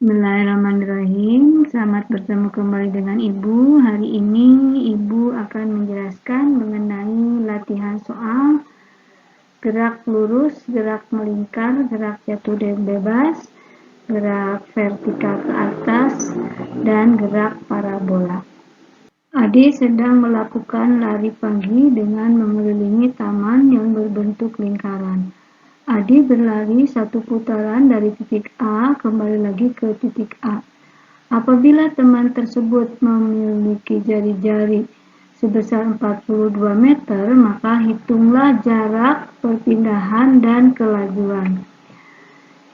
Bismillahirrahmanirrahim. Selamat bertemu kembali dengan Ibu. Hari ini Ibu akan menjelaskan mengenai latihan soal gerak lurus, gerak melingkar, gerak jatuh dan bebas, gerak vertikal ke atas, dan gerak parabola. Ade sedang melakukan lari pagi dengan mengelilingi taman yang berbentuk lingkaran. Adi berlari satu putaran dari titik A kembali lagi ke titik A. Apabila teman tersebut memiliki jari-jari sebesar 42 meter, maka hitunglah jarak perpindahan dan kelajuan.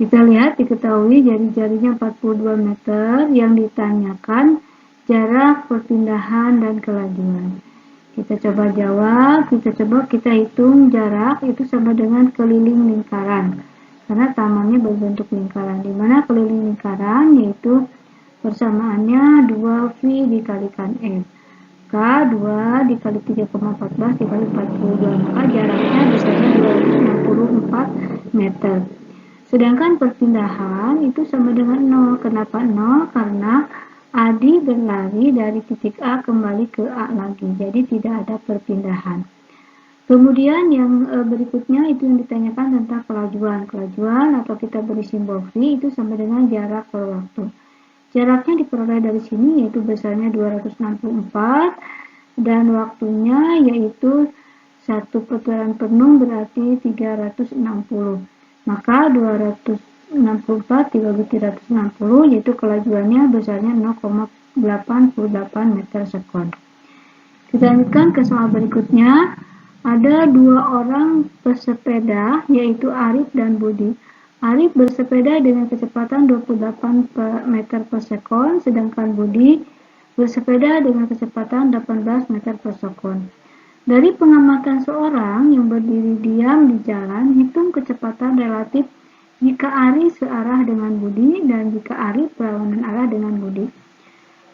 Kita lihat diketahui jari-jarinya 42 meter, yang ditanyakan jarak perpindahan dan kelajuan. Kita coba jawab, kita hitung jarak itu sama dengan keliling lingkaran. Karena tamannya berbentuk lingkaran, di mana keliling lingkaran yaitu persamaannya 2V dikalikan F. K 2 dikali 3,14 dikali 42, maka jaraknya besarnya 264 meter. Sedangkan perpindahan itu sama dengan 0. Kenapa 0? Karena Adi berlari dari titik A kembali ke A lagi, jadi tidak ada perpindahan. Kemudian yang berikutnya itu yang ditanyakan tentang kelajuan. Kelajuan atau kita beri simbol V itu sama dengan jarak per waktu. Jaraknya diperoleh dari sini yaitu besarnya 264 dan waktunya yaitu satu putaran penuh berarti 360. Maka 264 dibagi 360 yaitu kelajuannya besarnya 0,88 meter sekon. Kita lanjutkan ke soal berikutnya. Ada dua orang pesepeda yaitu Arif dan Budi. Arif bersepeda dengan kecepatan 28 meter per sekon, sedangkan Budi bersepeda dengan kecepatan 18 meter per sekon. Dari pengamatan seorang yang berdiri diam di jalan, hitung kecepatan relatif jika Arif searah dengan Budi dan jika Arif berlawanan arah dengan Budi.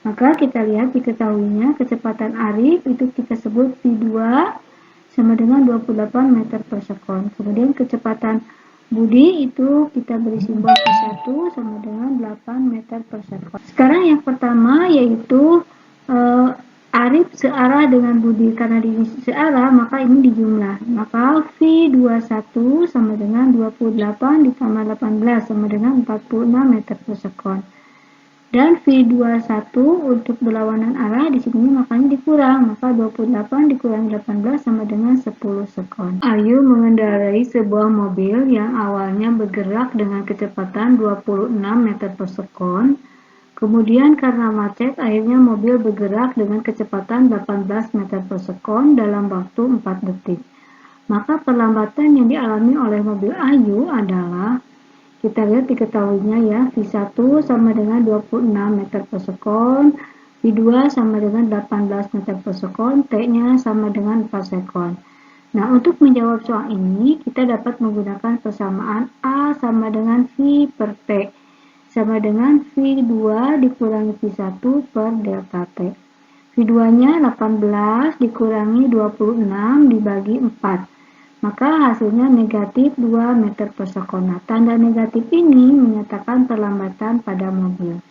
Maka kita lihat diketahuinya kecepatan Arif itu kita sebut V2 sama dengan 28 meter per sekon. Kemudian kecepatan Budi itu kita beri simbol V1 sama dengan 8 meter per sekon. Sekarang yang pertama yaitu Arif searah dengan Budi. Karena di searah maka ini dijumlah. Maka V21 sama dengan 28 ditambah 18 sama dengan 46 meter per sekon. Dan V21 untuk berlawanan arah di sini makanya dikurang, maka 28 dikurangi 18 sama dengan 10 sekon. Ayu mengendarai sebuah mobil yang awalnya bergerak dengan kecepatan 26 meter per sekon. Kemudian karena macet, akhirnya mobil bergerak dengan kecepatan 18 meter per sekon dalam waktu 4 detik. Maka perlambatan yang dialami oleh mobil Ayu adalah, kita lihat diketahuinya ya, V1 sama dengan 26 meter per sekon, V2 sama dengan 18 meter per sekon, T-nya sama dengan 4 sekon. Nah, untuk menjawab soal ini, kita dapat menggunakan persamaan A sama dengan V per T, sama dengan V2 dikurangi V1 per delta T. V2-nya 18 dikurangi 26 dibagi 4. Maka hasilnya negatif 2 meter per sekon. Nah, tanda negatif ini menyatakan perlambatan pada mobil.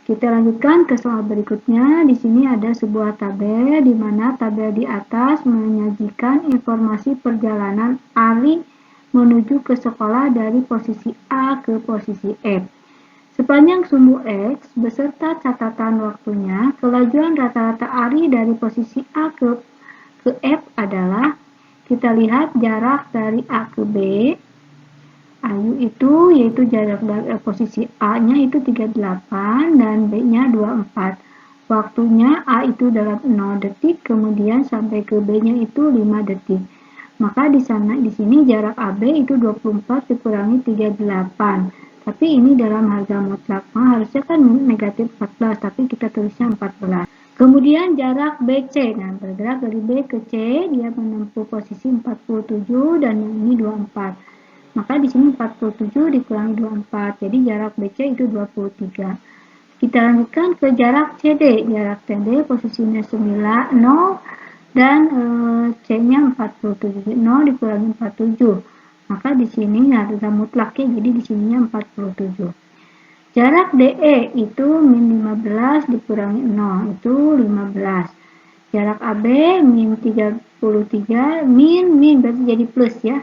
Kita lanjutkan ke soal berikutnya. Di sini ada sebuah tabel di mana tabel di atas menyajikan informasi perjalanan Ari menuju ke sekolah dari posisi A ke posisi F. Sepanjang sumbu X beserta catatan waktunya, kelajuan rata-rata Ari dari posisi A ke F adalah, kita lihat jarak dari A ke B, Ayu itu yaitu jarak dari posisi A-nya itu 38 dan B-nya 24. Waktunya A itu dalam 0 detik, kemudian sampai ke B-nya itu 5 detik. Maka di sini jarak AB itu 24 dikurangi 38. Tapi ini dalam harga mutlak. Nah, harusnya kan negatif 14, tapi kita tulisnya 14. Kemudian jarak BC, nah bergerak dari B ke C, dia menempuh posisi 47 dan yang ini 24. Maka di sini 47 dikurangi 24, jadi jarak BC itu 23. Kita lanjutkan ke jarak CD. Jarak CD posisinya 9, 0 dan C-nya 47. 0 dikurangi 47. Maka di sini harga mutlaknya jadi di sininya 47. Jarak DE itu min 15 dikurangi 0, itu 15. Jarak AB min 33, min berarti jadi plus ya.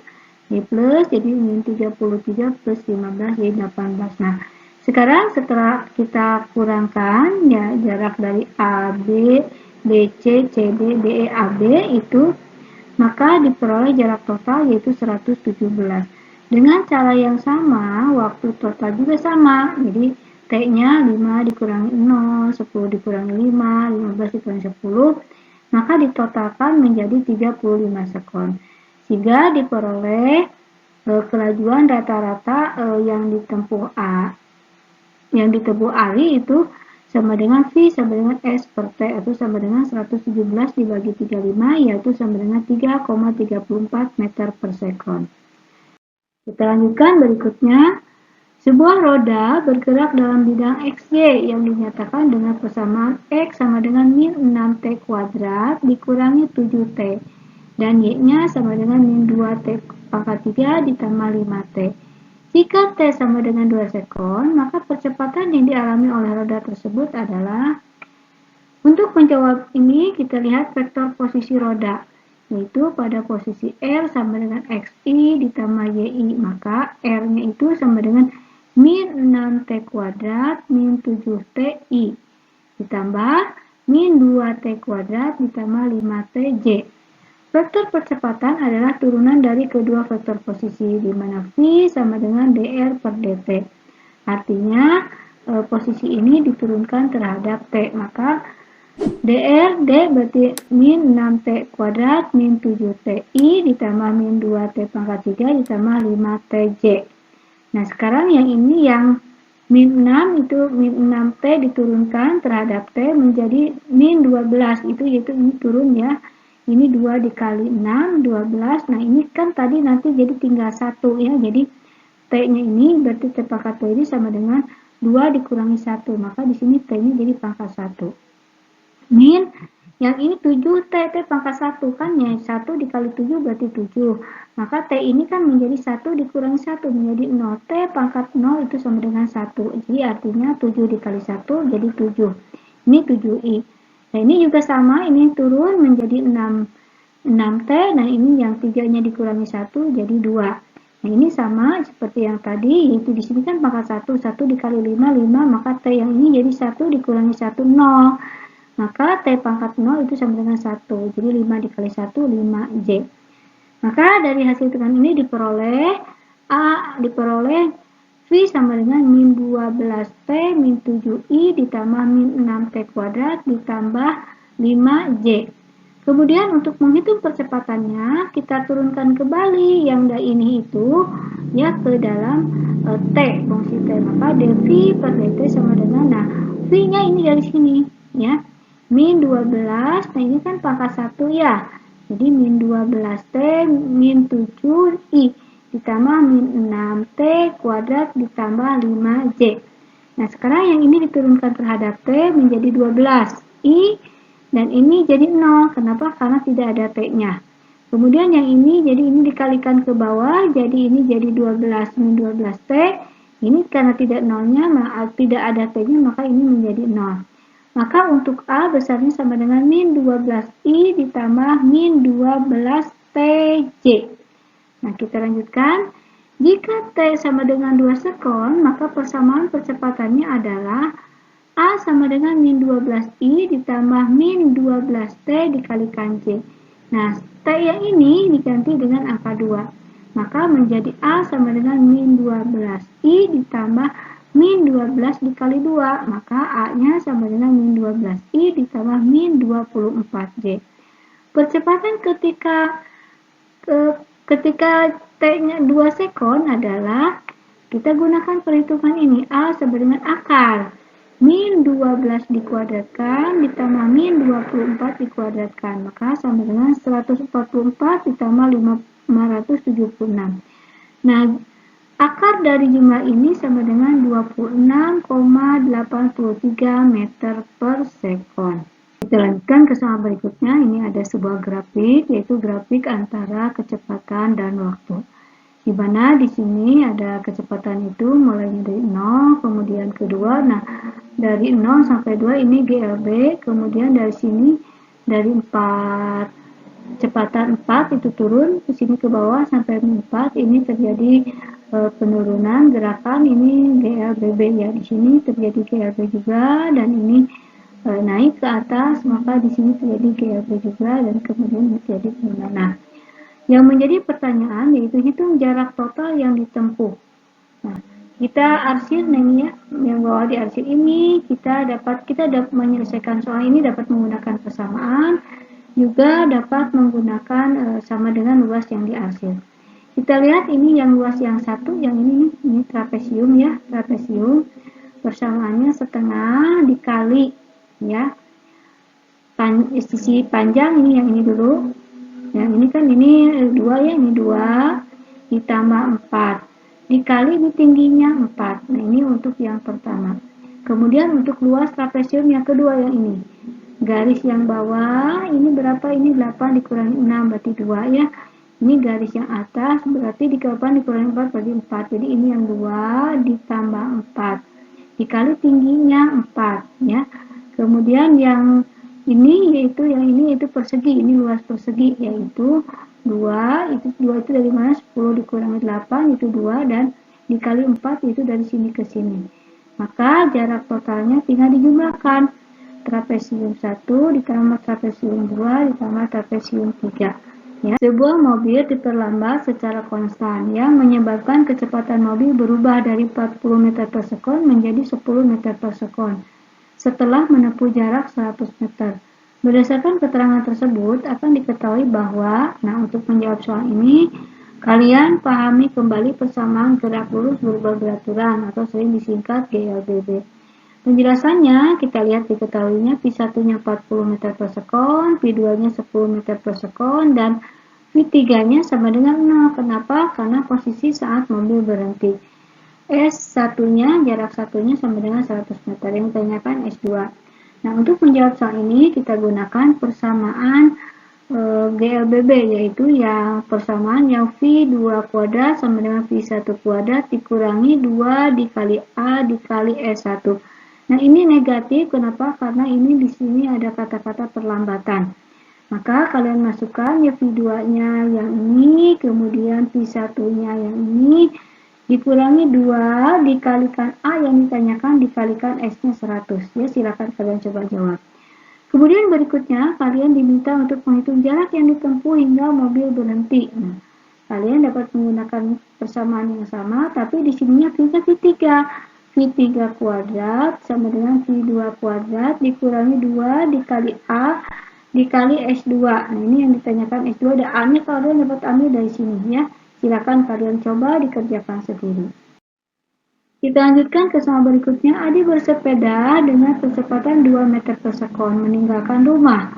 Jadi plus, jadi min 33 plus 15 jadi 18. Nah, sekarang setelah kita kurangkan ya jarak dari AB, BC, CD, DE, AB itu, maka diperoleh jarak total yaitu 117. Dengan cara yang sama, waktu total juga sama. Jadi T-nya 5 dikurangi 0, 10 dikurangi 5, 15 dikurangi 10, maka ditotalkan menjadi 35 sekon. Sehingga diperoleh kelajuan rata-rata yang ditempuh Ali itu sama dengan V sama dengan S per T, itu sama dengan 117 dibagi 35, yaitu sama dengan 3,34 meter per sekon. Kita lanjutkan berikutnya. Sebuah roda bergerak dalam bidang XY yang dinyatakan dengan persamaan X sama dengan min 6T kuadrat dikurangi 7T dan Y-nya sama dengan min 2T pangkat 3 ditambah 5T. Jika T sama dengan 2 sekon, maka percepatan yang dialami oleh roda tersebut adalah, untuk menjawab ini kita lihat vektor posisi roda, yaitu pada posisi R sama dengan XI ditambah YI, maka R-nya itu sama dengan min 6T kuadrat min 7TI ditambah min 2T kuadrat ditambah 5TJ. Vektor percepatan adalah turunan dari kedua vektor posisi, di mana V sama dengan dr per dt. Artinya posisi ini diturunkan terhadap T, maka dr, D berarti min 6T kuadrat min 7TI ditambah min 2T pangkat 3 ditambah 5TJ. Nah, sekarang yang ini yang min 6 itu min 6T diturunkan terhadap T menjadi min 12, itu yaitu ini turun ya. Ini 2 dikali 6, 12. Nah, ini kan tadi nanti jadi tinggal 1 ya. Jadi T-nya ini berarti T pangkat 2 ini sama dengan 2 dikurangi 1. Maka di sini T-nya jadi pangkat 1. Min yang ini 7T, T pangkat 1 kan ya, 1 dikali 7 berarti 7. Maka T ini kan menjadi 1 dikurangi 1 menjadi 0. T pangkat 0 itu sama dengan 1. Jadi artinya 7 dikali 1 jadi 7. Ini 7I. Nah, ini juga sama, ini turun menjadi 6T. Nah, ini yang 3-nya dikurangi 1 jadi 2. Nah, ini sama seperti yang tadi, yaitu di sini kan pangkat 1, 1 dikali 5, 5, maka T yang ini jadi 1 dikurangi 1, 0. Maka T pangkat 0 itu sama dengan 1. Jadi 5 dikali 1, 5J. Maka dari hasil hitungan ini diperoleh V sama dengan min 12T min 7I ditambah min 6T kuadrat ditambah 5J. Kemudian untuk menghitung percepatannya, kita turunkan kembali yang ini itu ya ke dalam T, fungsi T. Maka dV per dt sama dengan, nah, V-nya ini dari sini ya. Min 12, nah ini kan pangkat 1 ya. Jadi min 12T min 7I ditambah min 6T kuadrat ditambah 5J. Nah, sekarang yang ini diturunkan terhadap T menjadi 12I dan ini jadi 0. Kenapa? Karena tidak ada T-nya. Kemudian yang ini jadi ini dikalikan ke bawah, jadi ini jadi 12 min 12T. Ini karena tidak nolnya, tidak ada T-nya, maka ini menjadi 0. Maka untuk A besarnya sama dengan min 12I ditambah min 12TJ. Nah, kita lanjutkan. Jika T sama dengan 2 sekon, maka persamaan percepatannya adalah A sama dengan min 12I ditambah min 12T dikalikan J. Nah, T yang ini diganti dengan angka 2. Maka menjadi A sama dengan min 12I ditambah min 12 dikali 2, maka A-nya sama dengan min 12I ditambah min 24J. Percepatan ketika T-nya 2 sekon adalah, kita gunakan perhitungan ini, A sama dengan akar. Min 12 dikuadratkan ditambah min 24 dikuadratkan, maka sama dengan 144 ditambah 576. Nah, akar dari jumlah ini sama dengan 26,83 meter per sekon. Kita lanjutkan ke soal berikutnya. Ini ada sebuah grafik, yaitu grafik antara kecepatan dan waktu. di mana di sini ada kecepatan itu mulainya dari 0, kemudian kedua, nah dari 0 sampai 2 ini GLB, kemudian dari sini dari 4, kecepatan 4 itu turun ke sini ke bawah sampai 4, ini terjadi penurunan gerakan, ini GLBB ya, di sini terjadi GLB juga, dan ini naik ke atas, maka di sini terjadi GLB juga, dan kemudian terjadi penurunan. Nah, yang menjadi pertanyaan yaitu hitung jarak total yang ditempuh. Nah, kita arsir nih ya, yang bawah di arsir ini kita dapat menyelesaikan soal ini dapat menggunakan persamaan, juga dapat menggunakan sama dengan luas yang diarsir. Kita lihat ini yang luas yang satu, yang ini trapesium ya, trapesium persamaannya setengah dikali ya sisi panjang, ini yang ini dulu. Yang ini kan ini 2 ya, ini 2 ditambah 4 dikali ini tingginya 4. Nah, ini untuk yang pertama. Kemudian untuk luas trapesium yang kedua yang ini. Garis yang bawah ini berapa? Ini 8 dikurangi 6 berarti 2 ya. Ini garis yang atas berarti 8 dikurangi 4 berarti 4. Jadi ini yang 2 ditambah 4 dikali tingginya 4 ya. Kemudian yang ini yaitu yang ini itu persegi, ini luas persegi yaitu 2, itu 2 itu dari mana? 10 dikurangi 8 itu 2 dan dikali 4 itu dari sini ke sini. Maka jarak totalnya tinggal dijumlahkan. Trapesium 1 ditambah trapesium 2 ditambah trapesium 3. Ya. Sebuah mobil diperlambat secara konstan yang menyebabkan kecepatan mobil berubah dari 40 meter per sekon menjadi 10 meter per sekon setelah menempuh jarak 100 meter. Berdasarkan keterangan tersebut, akan diketahui bahwa, nah untuk menjawab soal ini, kalian pahami kembali persamaan gerak lurus berubah beraturan atau sering disingkat GLBB. Penjelasannya, kita lihat diketahuinya P1-nya 40 meter per sekon, P2-nya 10 meter per sekon, dan P3-nya sama dengan 0. Kenapa? Karena posisi saat mobil berhenti. S1-nya, jarak satunya sama dengan 100 meter, yang ditanyakan S2. Nah, untuk menjawab soal ini, kita gunakan persamaan GLBB, yaitu yang persamaan yang V2 kuadrat sama dengan V1 kuadrat dikurangi 2 dikali A dikali S1. Nah, ini negatif, kenapa? Karena ini di sini ada kata-kata perlambatan. Maka kalian masukkan ya V2-nya yang ini, kemudian V1-nya yang ini, dikurangi 2 dikalikan A yang ditanyakan dikalikan S-nya 100. Ya, silakan kalian coba jawab. Kemudian berikutnya, kalian diminta untuk menghitung jarak yang ditempuh hingga mobil berhenti. Nah, kalian dapat menggunakan persamaan yang sama, tapi di sininya V-nya V3. V3 kuadrat sama dengan V2 kuadrat dikurangi 2 dikali A dikali S2. Nah, ini yang ditanyakan S2, ada A-nya, kalian dapat ambil dari sini ya. Silakan kalian coba dikerjakan sendiri. Kita lanjutkan ke soal berikutnya. Adi bersepeda dengan kecepatan 2 meter per sekon meninggalkan rumah.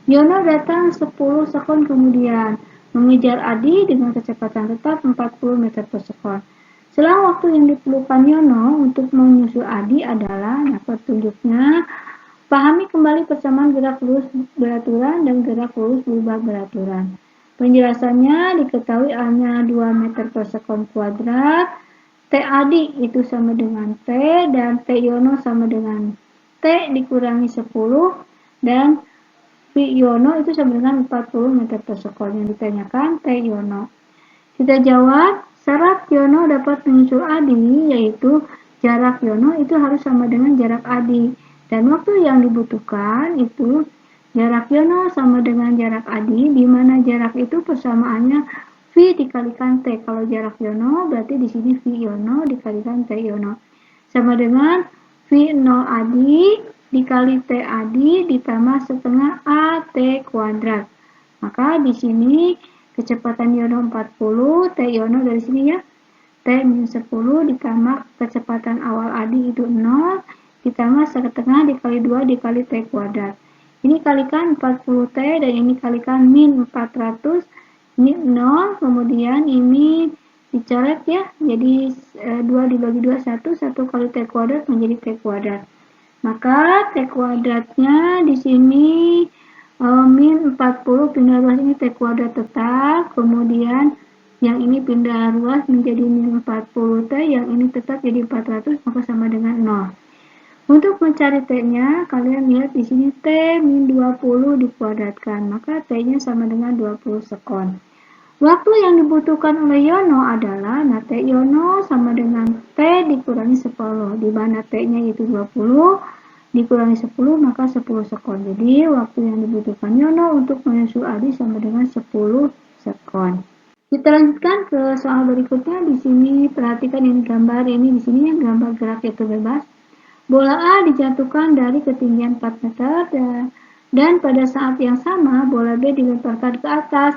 Yono datang 10 sekon kemudian mengejar Adi dengan kecepatan tetap 40 meter per sekon. Selang waktu yang diperlukan Yono untuk menyusul Adi adalah, nah petunjuknya, pahami kembali persamaan gerak lurus beraturan dan gerak lurus berubah beraturan. Penjelasannya diketahui A-nya 2 meter per sekon kuadrat, T Adi itu sama dengan T, dan T Yono sama dengan T dikurangi 10, dan V Yono itu sama dengan 40 meter per sekon. Yang ditanyakan T Yono. Kita jawab, syarat Yono dapat menyusul Adi, yaitu jarak Yono itu harus sama dengan jarak Adi. Dan waktu yang dibutuhkan itu jarak Yono sama dengan jarak Adi, di mana jarak itu persamaannya V dikalikan T. Kalau jarak Yono, berarti di sini V Yono dikalikan T Yono. Sama dengan V0 Adi dikali T Adi ditambah setengah AT kuadrat. Maka di sini kecepatan Yono 40, T Yono dari sini ya. T-10 ditambah kecepatan awal Adi itu 0, ditambah setengah dikali 2 dikali T kuadrat. Ini kalikan 40T dan ini kalikan min 400, ini 0, kemudian ini dicoret ya, jadi 2 dibagi 2, 1 kali T kuadrat menjadi T kuadrat. Maka T kuadratnya di sini min 40 pindah 2 ini T kuadrat tetap, kemudian yang ini pindah ruas menjadi min 40T, yang ini tetap jadi 400, maka sama dengan 0. Untuk mencari T-nya, kalian lihat di sini T min 20 dikuadratkan, maka T-nya sama dengan 20 sekon. Waktu yang dibutuhkan oleh Yono adalah, nah T Yono sama dengan T dikurangi 10, di mana T-nya itu 20, dikurangi 10, maka 10 sekon. Jadi, waktu yang dibutuhkan Yono untuk menyusul Adi sama dengan 10 sekon. Kita lanjutkan ke soal berikutnya. Di sini perhatikan ini gambar, ini di sini gambar gerak yaitu bebas. Bola A dijatuhkan dari ketinggian 4 meter dan pada saat yang sama bola B dilemparkan ke atas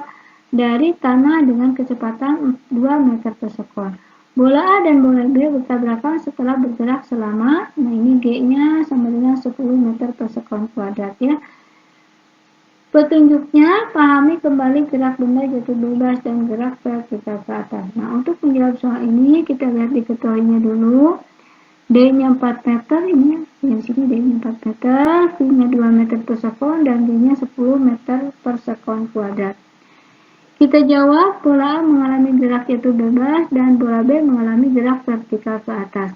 dari tanah dengan kecepatan 2 meter per sekon. Bola A dan bola B bertabrakan setelah bergerak selama, nah ini G-nya sama dengan 10 meter per sekon kuadrat ya. Petunjuknya, pahami kembali gerak benda jatuh bebas dan gerak vertikal ke atas. Nah, untuk menjawab soal ini, kita lihat diketahuinya dulu. D-nya 4 meter, ini di sini D-nya 4 meter, V-nya 2 meter per sekon, dan D-nya 10 meter per sekon kuadrat. Kita jawab, bola A mengalami gerak jatuh bebas dan bola B mengalami gerak vertikal ke atas.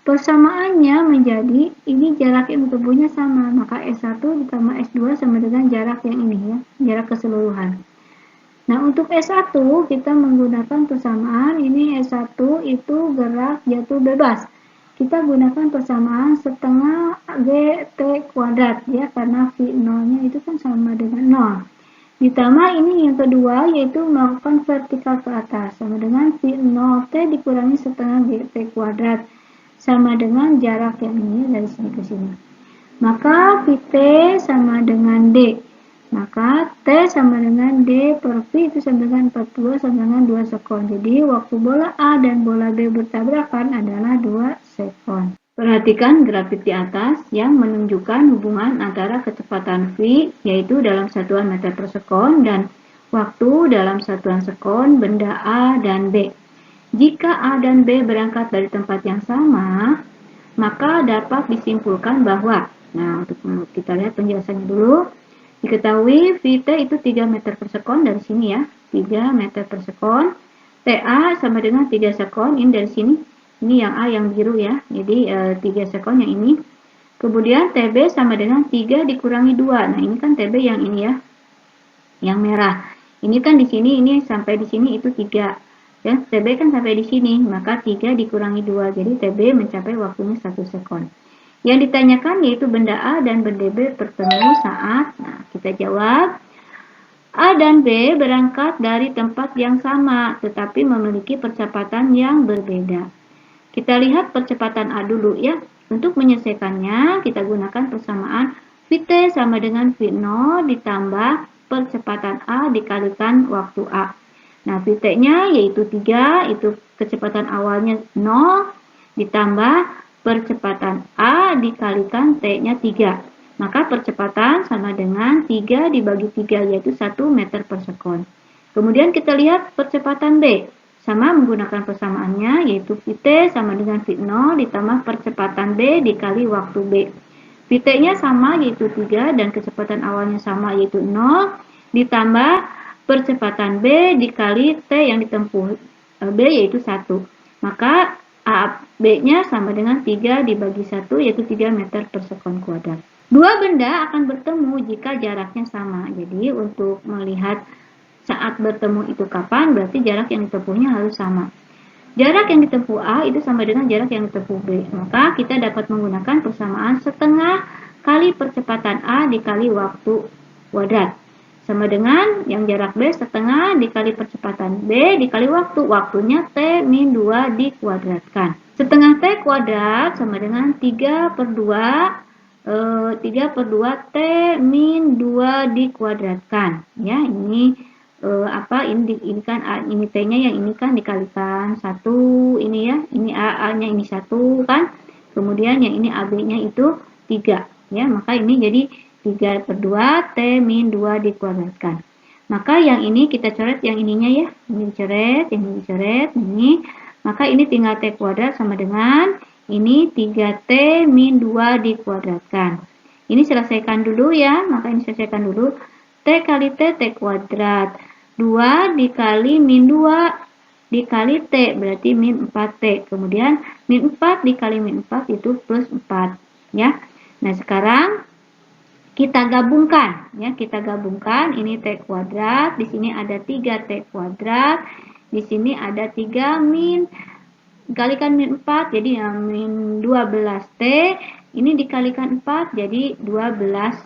Persamaannya menjadi, ini jarak yang ditempuhnya sama, maka S1 ditambah S2 sama dengan jarak yang ini ya, jarak keseluruhan. Nah, untuk S1 kita menggunakan persamaan, ini S1 itu gerak jatuh bebas. Kita gunakan persamaan setengah GT kuadrat ya, karena V0-nya itu kan sama dengan 0. Ditambah ini yang kedua, yaitu melakukan vertikal ke atas, sama dengan V0T dikurangi setengah GT kuadrat, sama dengan jarak yang ini dari sini ke sini. Maka VT sama dengan D. Maka T sama dengan D per V itu sama dengan 42 sama dengan 2 sekon. Jadi waktu bola A dan bola B bertabrakan adalah 2 sekon. Perhatikan grafik di atas yang menunjukkan hubungan antara kecepatan V yaitu dalam satuan meter per sekon dan waktu dalam satuan sekon benda A dan B. Jika A dan B berangkat dari tempat yang sama, maka dapat disimpulkan bahwa, nah untuk kita lihat penjelasannya dulu, diketahui VT itu 3 meter per sekon dari sini ya, 3 meter per sekon, TA sama dengan 3 sekon, ini dari sini, ini yang A yang biru ya, jadi 3 sekon yang ini, kemudian TB sama dengan 3 dikurangi 2, nah ini kan TB yang ini ya, yang merah, ini kan di sini, ini sampai di sini itu 3, ya, TB kan sampai di sini, maka 3 dikurangi 2, jadi TB mencapai waktunya 1 sekon. Yang ditanyakan yaitu benda A dan benda B bertemu saat, nah kita jawab, A dan B berangkat dari tempat yang sama, tetapi memiliki percepatan yang berbeda. Kita lihat percepatan A dulu ya, untuk menyelesaikannya kita gunakan persamaan VT sama dengan V0 ditambah percepatan A dikalikan waktu A. Nah, VT-nya yaitu 3, itu kecepatan awalnya 0, ditambah percepatan A dikalikan T-nya 3. Maka percepatan sama dengan 3 dibagi 3, yaitu 1 meter per sekon. Kemudian kita lihat percepatan B. Sama menggunakan persamaannya, yaitu VT sama dengan V0 ditambah percepatan B dikali waktu B. VT-nya sama, yaitu 3, dan kecepatan awalnya sama, yaitu 0, ditambah percepatan B dikali T yang ditempuh B yaitu 1. Maka B-nya sama dengan 3 dibagi 1 yaitu 3 meter per sekon kuadrat. Dua benda akan bertemu jika jaraknya sama. Jadi untuk melihat saat bertemu itu kapan, berarti jarak yang ditempuhnya harus sama. Jarak yang ditempuh A itu sama dengan jarak yang ditempuh B. Maka kita dapat menggunakan persamaan setengah kali percepatan A dikali waktu kuadrat. Sama dengan yang jarak B setengah dikali percepatan B dikali waktu. Waktunya T min 2 dikuadratkan. Setengah T kuadrat sama dengan 3 per 2 T min 2 dikuadratkan. Ya, ini ini kan ini T-nya yang ini kan dikalikan 1 ini ya. Ini A-nya ini 1 kan. Kemudian yang ini AB-nya itu 3 ya. Maka ini jadi 3 per 2 T min 2 dikuadratkan. Maka yang ini kita coret yang ininya ya. Ini dicoret, yang ini dicoret, ini. Maka ini tinggal T kuadrat sama dengan ini 3T min 2 dikuadratkan. Ini selesaikan dulu ya. Maka ini selesaikan dulu. T kali T, T kuadrat. 2 dikali min 2 dikali T, berarti min 4T. Kemudian min 4 dikali min 4 itu plus 4. Ya. Nah, sekarang kita gabungkan. Ya, kita gabungkan. Ini T kuadrat. Di sini ada 3T kuadrat. Di sini ada 3 min. Dikalikan min 4, jadi min 12T. Ini dikalikan 4, jadi 12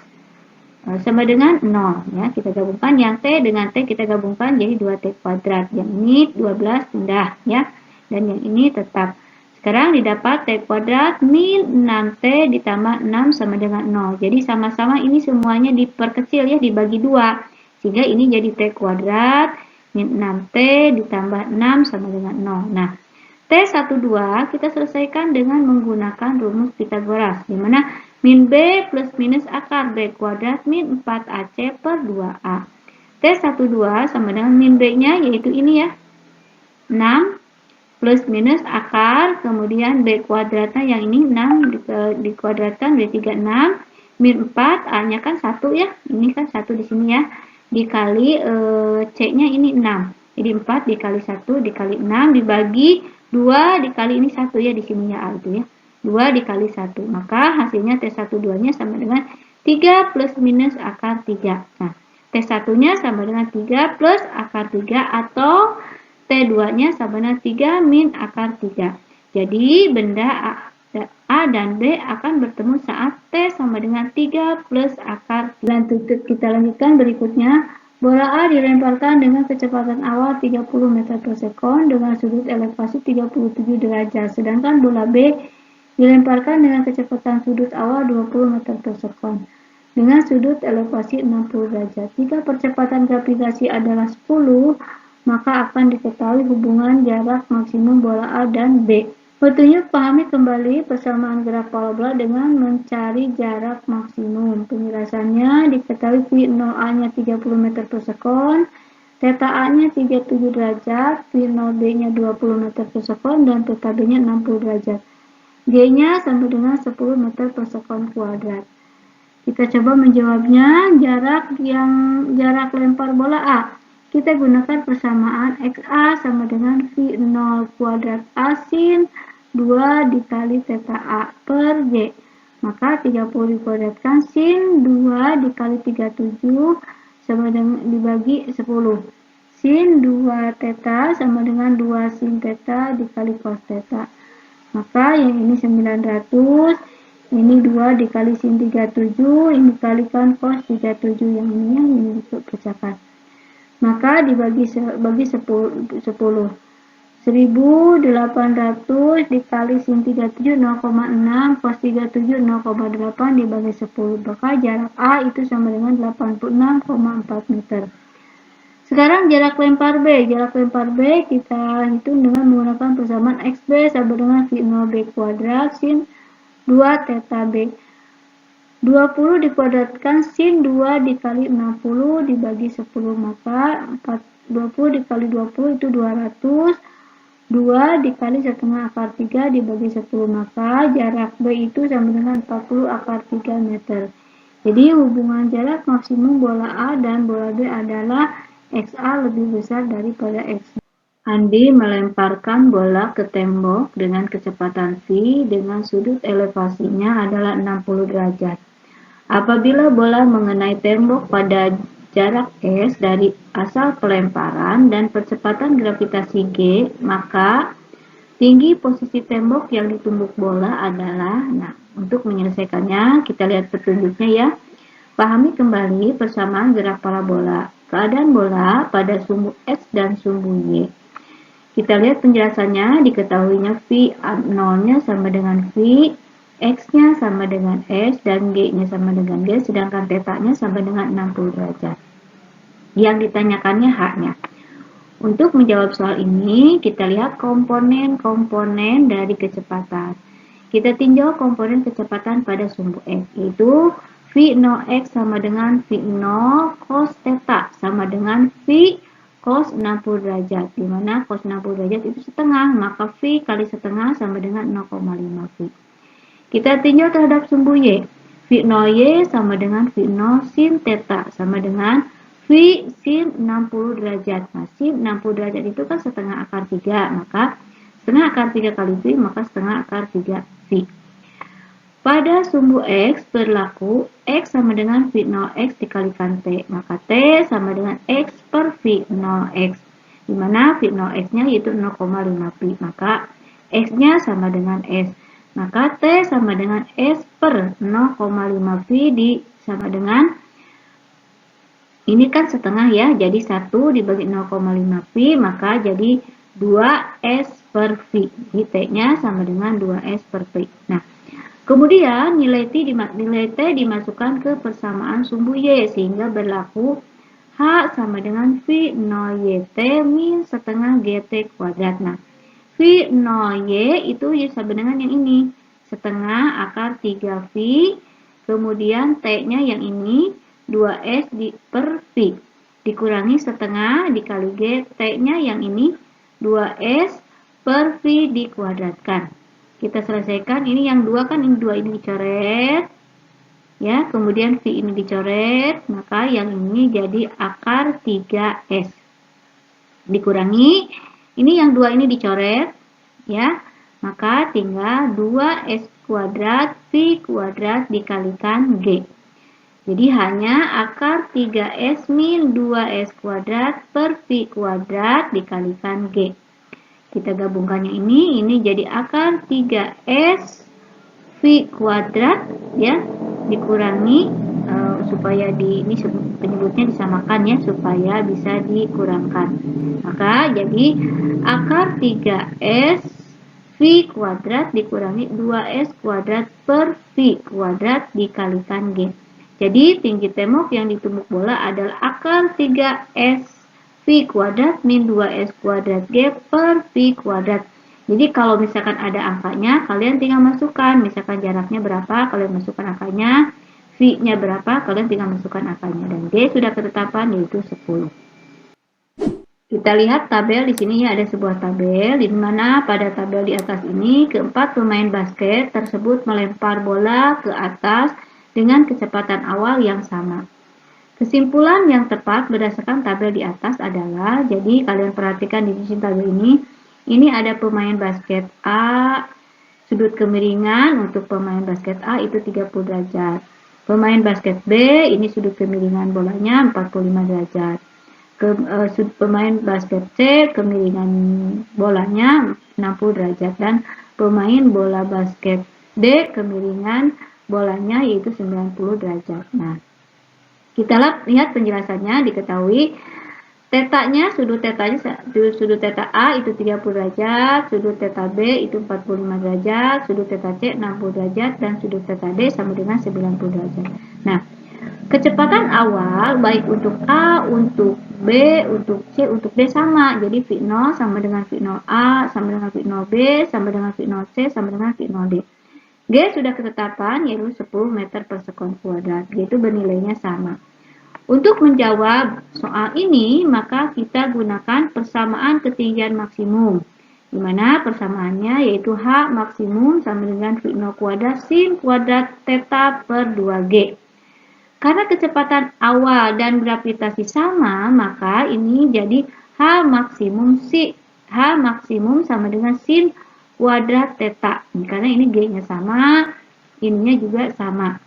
sama dengan 0 ya. Kita gabungkan yang T dengan T kita gabungkan jadi 2T kuadrat. Yang ini 12 pindah ya. Dan yang ini tetap. Sekarang didapat T kuadrat min 6T ditambah 6 sama dengan 0. Jadi sama-sama ini semuanya diperkecil ya, dibagi 2. Sehingga ini jadi T kuadrat min 6T ditambah 6 sama dengan 0. Nah, T12 kita selesaikan dengan menggunakan rumus Pythagoras. Di mana min B plus minus akar B kuadrat min 4AC per 2A. T12 sama dengan min B-nya yaitu ini ya. 6 plus minus akar, kemudian B kuadratnya yang ini 6 dikuadratkan, B3 6. Min 4, A-nya kan 1 ya. Ini kan 1 di sini ya. Dikali C-nya ini 6. Jadi 4 dikali 1 dikali 6 dibagi 2 dikali ini 1 ya di sini ya A itu ya. 2 dikali 1. Maka hasilnya T12-nya sama dengan 3 plus minus akar 3. Nah, T1-nya sama dengan 3 plus akar 3 atau T2-nya sama dengan 3 min akar 3. Jadi benda A dan B akan bertemu saat T sama dengan 3 plus akar 3. Kita lanjutkan berikutnya. Bola A dilemparkan dengan kecepatan awal 30 meter per sekon dengan sudut elevasi 37 derajat. Sedangkan bola B dilemparkan dengan kecepatan sudut awal 20 meter per sekon dengan sudut elevasi 60 derajat. Jika percepatan gravitasi adalah 10, maka akan diketahui hubungan jarak maksimum bola A dan B. Petunjuk: pahami kembali persamaan gerak parabola dengan mencari jarak maksimum. Penjelasannya diketahui V0A-nya 30 meter per sekon, theta A-nya 37 derajat, V0B-nya 20 meter per sekon, dan theta B-nya 60 derajat. G-nya sama dengan 10 meter per sekon kuadrat. Kita coba menjawabnya. Jarak lempar bola A. Kita gunakan persamaan XA sama dengan V0 kuadrat A sin 2 dikali theta A per G. Maka 30 dikuadratkan sin 2 dikali 37 sama dengan dibagi 10. Sin 2 theta sama dengan 2 sin theta dikali cos theta. Maka yang ini 900, ini 2 dikali sin 37, ini dikalikan cos 37, yang ini pecahkan. Maka dibagi 10. 1800 dikali sin 37 0,6 cos 37 0,8 dibagi 10. Maka jarak A itu sama dengan 86,4 meter. Sekarang jarak lempar B. Jarak lempar B kita hitung dengan menggunakan persamaan XB sama dengan V0B kuadrat sin 2 theta B. 20 dikuadratkan sin 2 dikali 60 dibagi 10, maka 20 dikali 20 itu 200. 2 dikali setengah akar 3 dibagi 10, maka jarak B itu sama dengan 40 akar 3 meter. Jadi hubungan jarak maksimum bola A dan bola B adalah XA lebih besar daripada X. Andi melemparkan bola ke tembok dengan kecepatan V dengan sudut elevasinya adalah 60 derajat. Apabila bola mengenai tembok pada jarak S dari asal pelemparan dan percepatan gravitasi G, maka tinggi posisi tembok yang ditumbuk bola adalah, untuk menyelesaikannya kita lihat petunjuknya ya. Pahami kembali persamaan gerak parabola. Keadaan bola pada sumbu X dan sumbu Y. Kita lihat penjelasannya, diketahuinya V0-nya sama dengan V, X-nya sama dengan S, dan G-nya sama dengan G, sedangkan theta-nya sama dengan 60 derajat. Yang ditanyakannya H-nya. Untuk menjawab soal ini, kita lihat komponen-komponen dari kecepatan. Kita tinjau komponen kecepatan pada sumbu X, yaitu V0X sama dengan V0 cos theta sama dengan V cos 60 derajat, di mana cos 60 derajat itu setengah, maka V kali setengah sama dengan 0,5 V. Kita tinjau terhadap sumbu Y. V0Y sama dengan V0 sin theta sama dengan fi sin 60 derajat. Nah, sin 60 derajat itu kan setengah akar 3, maka setengah akar 3 kali fi, maka setengah akar 3 fi. Pada sumbu X berlaku X sama dengan fi 0x dikalikan T, maka T sama dengan X per fi 0x, dimana fi 0x-nya yaitu 0,5 pi, maka X-nya sama dengan S, maka T sama dengan S per 0,5 pi sama dengan, ini kan setengah ya, jadi 1 dibagi 0,5 pi, maka jadi 2S per pi, jadi T-nya sama dengan 2S per pi. Nah, kemudian nilai T dimasukkan ke persamaan sumbu Y sehingga berlaku H sama dengan Fi 0YT min setengah GT kuadrat. Nah, Fi 0Y itu sama dengan yang ini, setengah akar 3 Fi, kemudian T-nya yang ini 2S per Fi, dikurangi setengah dikali G, T-nya yang ini 2S per Fi dikuadratkan. Kita selesaikan, ini yang 2 kan, ini 2 ini dicoret ya, kemudian fi ini dicoret, maka yang ini jadi akar 3S dikurangi, ini yang 2 ini dicoret ya, maka tinggal 2S kuadrat fi kuadrat dikalikan G, jadi hanya akar 3S min 2S kuadrat per fi kuadrat dikalikan G. Kita gabungkannya ini jadi akar 3S fi kuadrat ya, dikurangi supaya ini penyebutnya disamakan ya, supaya bisa dikurangkan. Maka jadi akar 3S fi kuadrat dikurangi 2S kuadrat per fi kuadrat dikalikan G. Jadi tinggi tembok yang ditumbuk bola adalah akar 3S fi kuadrat min 2S kuadrat G per fi kuadrat. Jadi kalau misalkan ada angkanya, kalian tinggal masukkan, misalkan jaraknya berapa, kalian masukkan angkanya, fi-nya berapa, kalian tinggal masukkan angkanya, dan G sudah ketetapan yaitu 10. Kita lihat tabel di sini ya, ada sebuah tabel di mana pada tabel di atas ini keempat pemain basket tersebut melempar bola ke atas dengan kecepatan awal yang sama. Kesimpulan yang tepat berdasarkan tabel di atas adalah, jadi kalian perhatikan di sini tabel ini ada pemain basket A, sudut kemiringan untuk pemain basket A itu 30 derajat. Pemain basket B, ini sudut kemiringan bolanya 45 derajat. Pemain basket C, kemiringan bolanya 60 derajat. Dan pemain bola basket D, kemiringan bolanya yaitu 90 derajat. Nah, kita lihat penjelasannya, diketahui tetanya, sudut theta A itu 30 derajat, sudut theta B itu 45 derajat, sudut theta C 60 derajat, dan sudut theta D sama dengan 90 derajat. Nah, kecepatan awal baik untuk A, untuk B, untuk C, untuk D sama. Jadi V0 sama dengan V0 A, sama dengan V0 B, sama dengan V0 C, sama dengan V0 D. G sudah ketetapan yaitu 10 meter per sekon kuadrat, yaitu bernilainya sama. Untuk menjawab soal ini, maka kita gunakan persamaan ketinggian maksimum, di mana persamaannya yaitu H maksimum sama dengan V0 kuadrat sin kuadrat theta per 2G. Karena kecepatan awal dan gravitasi sama, maka ini jadi H maksimum sama dengan sin kuadrat theta. Karena ini G-nya sama, ininya juga sama.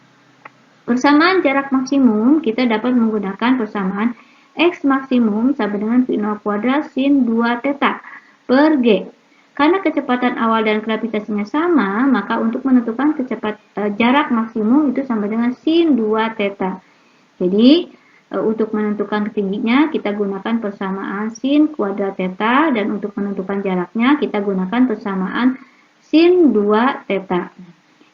Persamaan jarak maksimum kita dapat menggunakan persamaan X maksimum sama dengan V0 kuadrat sin 2 theta per G. Karena kecepatan awal dan gravitasinya sama, maka untuk menentukan jarak maksimum itu sama dengan sin 2 theta. Jadi untuk menentukan ketingginya kita gunakan persamaan sin kuadrat theta, dan untuk menentukan jaraknya kita gunakan persamaan sin 2 theta.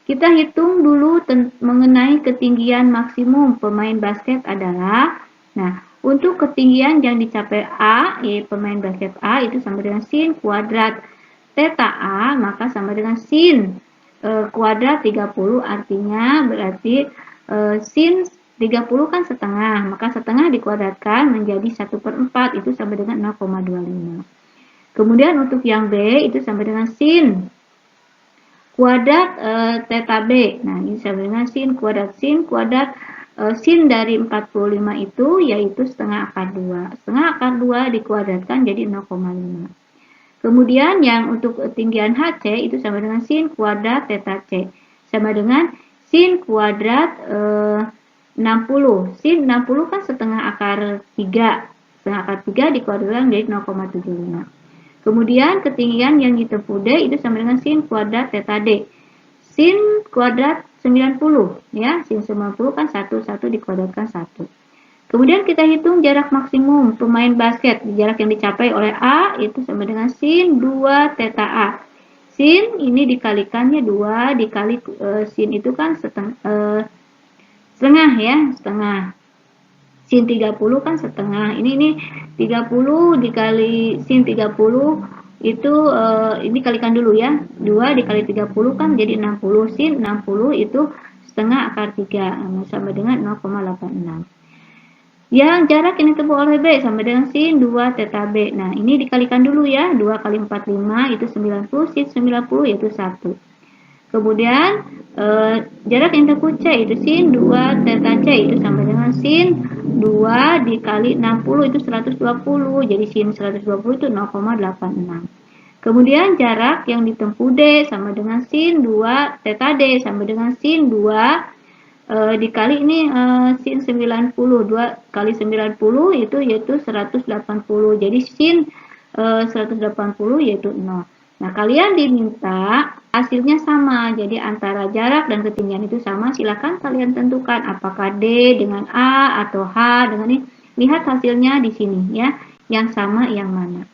Kita hitung dulu mengenai ketinggian maksimum pemain basket adalah, nah untuk ketinggian yang dicapai A, yaitu pemain basket A itu sama dengan sin kuadrat theta A, maka sama dengan sin kuadrat 30, artinya berarti sin 30 kan setengah, maka setengah dikuadratkan menjadi 1/4, itu sama dengan 0,25. Kemudian untuk yang B itu sama dengan sin kuadrat theta B. Nah, ini sama dengan sin kuadrat sin dari 45 itu yaitu setengah akar 2. Setengah akar 2 dikuadratkan jadi 0,5. Kemudian yang untuk ketinggian HC itu sama dengan sin kuadrat theta C. Sama dengan sin kuadrat 60. Sin 60 kan setengah akar 3. Setengah akar 3 dikuadratkan jadi 0,75. Kemudian ketinggian yang ditempuh D itu sama dengan sin kuadrat theta D. Sin kuadrat 90 ya, sin 90 kan 1 dikuadratkan 1. Kemudian kita hitung jarak maksimum pemain basket. Jarak yang dicapai oleh A itu sama dengan sin 2 theta A. Sin ini dikalikannya 2 dikali sin itu kan setengah ya, setengah. Sin 30 kan setengah. Ini 30 dikali sin 30 itu ini kalikan dulu ya. 2 dikali 30 kan jadi 60. Sin 60 itu setengah akar 3 sama dengan 0,86. Yang jarak yang ditempuh oleh B sama dengan sin 2 theta B. Nah, ini dikalikan dulu ya. 2 kali 45 itu 90, sin 90 yaitu 1. Kemudian jarak yang ditempuh C itu sin 2 theta C itu sama dengan sin 2 dikali 60 itu 120. Jadi sin 120 itu 0,86. Kemudian jarak yang ditempuh D sama dengan sin 2 theta D sama dengan sin 2 dikali ini sin 90. 2 kali 90 itu yaitu 180. Jadi sin 180 yaitu 0. Nah, kalian diminta hasilnya sama. Jadi antara jarak dan ketinggian itu sama. Silakan kalian tentukan apakah D dengan A atau H dengan ini. Lihat hasilnya di sini ya. Yang sama yang mana.